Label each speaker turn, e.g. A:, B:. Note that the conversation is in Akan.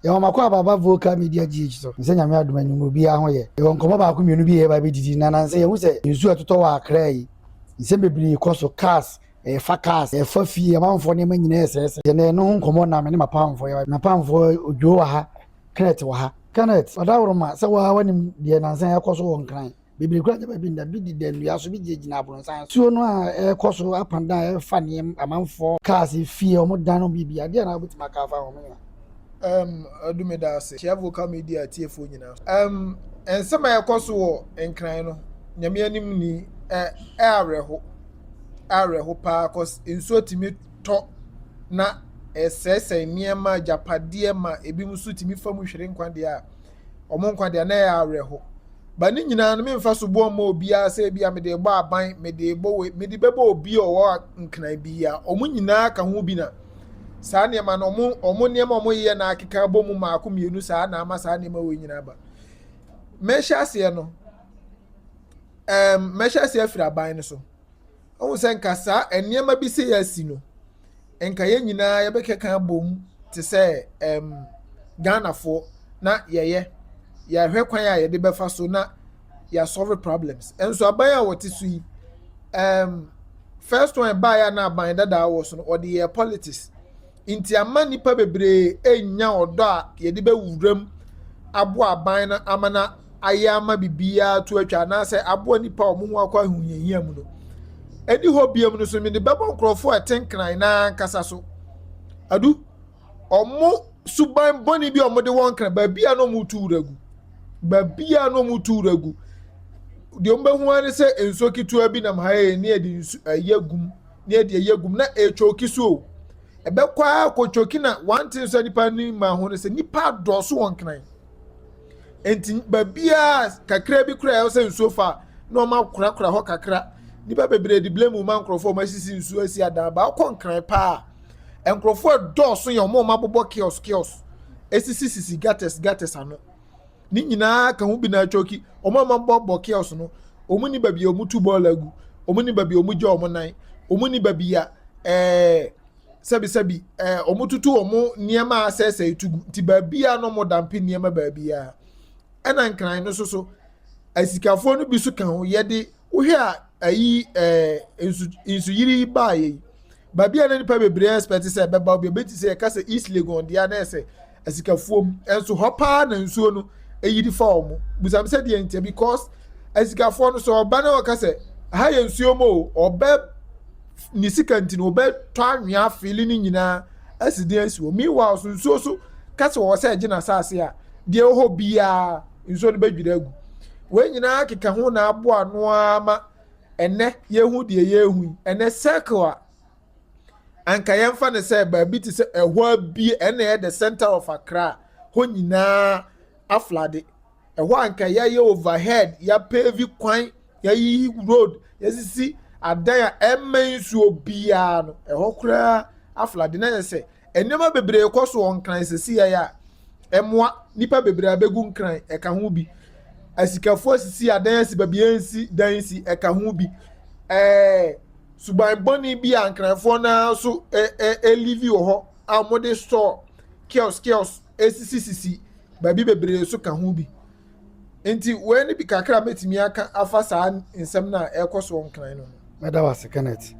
A: Ya o makwa baba vocal media GH so. Nse nyame adoma nyumu bi a ho ye. E nkomo ba ko mienu bi ye ba be didi na nanse ye hu se nsu atoto wa Accra yi. Nse bebiri koso cars fa cars fa fie amanfo ne manyina esese. Ye ne no nkomo na me ne mapamfo ye. Na pamfo odwo wa ha. Kenneth wa ha. Kenneth odawroma se wa wani de nanse ya koso won kran. Bebiri kura jaba bi nda bi di den ya so bi gina abronsan. Suo no a koso apanda e fa ne amanfo cars fie o mo dan no bibia de na obutima ka fa ho me.
B: Adumeda say share vocal media tiefo nyina ensema yakoso wo enkran no nyame anim ni areho pa cause enso timi to na esese niema japade ma ebi musu timi famu hwere nkwade a omo nkwade na ya areho ba ni nyina no memfa so bo ma obi a se bia me de bo aban me de bebo obi o wo nkran bi a omo nyina ka ho bi na saa niema no omo niema omo ye na akeka bomu maako mienu saa na ama saa niema we nyina ba mesha ase no mesha ase afira ban no so o se nka saa niema bi se ya si no enka ye nyina ye bekeka bomu te se Ghana fo na ye hwe kwan a ye de befa so na ya solve problems enso aban a wote so yi first one buy ya na ban dada wo so no or the politics inti ama nipa bebre enya odo a ye de be wuram abo aban na amana ayama bibia to atwa na se abo nipa omo akwa hunyehia mu no edi ho biam no so me de bebo nkrofo atenkran na kasa so adu omo suban boni bi omo de won kran ba bia no mutu uragu ba bia no mutu uragu de ombe hu ani se enso kitua bi na mhaye ne edi ayagum ne edi ayagum na echoki so ebe kwa akochoki na one thing so nipa ni ma ho ne se nipa doso won kran enti ba bia kakra bi kura e se enso fa na ma kura ho kakra nipa bebre di blame man krofo ma sisi enso asi ada ba ko nkran pa enkrofo doso ye mo ma bobo kiosk esisi gates ano ni nyina ka hu bi na choki omo ma bobo kiosk no omu ni babi omu tu bolagu omu ni babi omu je omu nan omu ni babi ya sabi omututu omu niema asese etugu ti babia no mo dampe niema babia ena nkran no so asikafo no bi so kan ho yede wo hwe a ayi insu yiri baaye babia na nipa bebre expect say beba obi beti say ka say East Legon dia na say asikafo enso hopa na nsuo no eyidi fa omu busam say dia ntia because asikafo no so oba na ka say ha ye nsuo mo oba ni sikanti no be to anwea fili ni nyina aside asiwo meanwhile so kase wo se gina saase a de ho bia nso no badwira agu we nyina keka ho na abo ano ama ene yehu de yehu ene circle a anka yemfa ne se ba bi ti se ehwa bi ene the center of Accra ho nyina aflade ehwa anka ye overhead ya pave kwan ya yi road yesisi adan emmen su obia no ehokura aflade na se enema bebre koso on kran sesi ya emoa nipa bebre abegu nkran eka ho bi asikafo sisi adan si babiansi dan si eka ho bi suban boni bi ankranfo na so live ho amode store kiosk sisi babi bebre so ka ho bi enti we ni bi kakra metimi aka afa saa nsem na ekoso on kran no
A: Meda was Kenneth.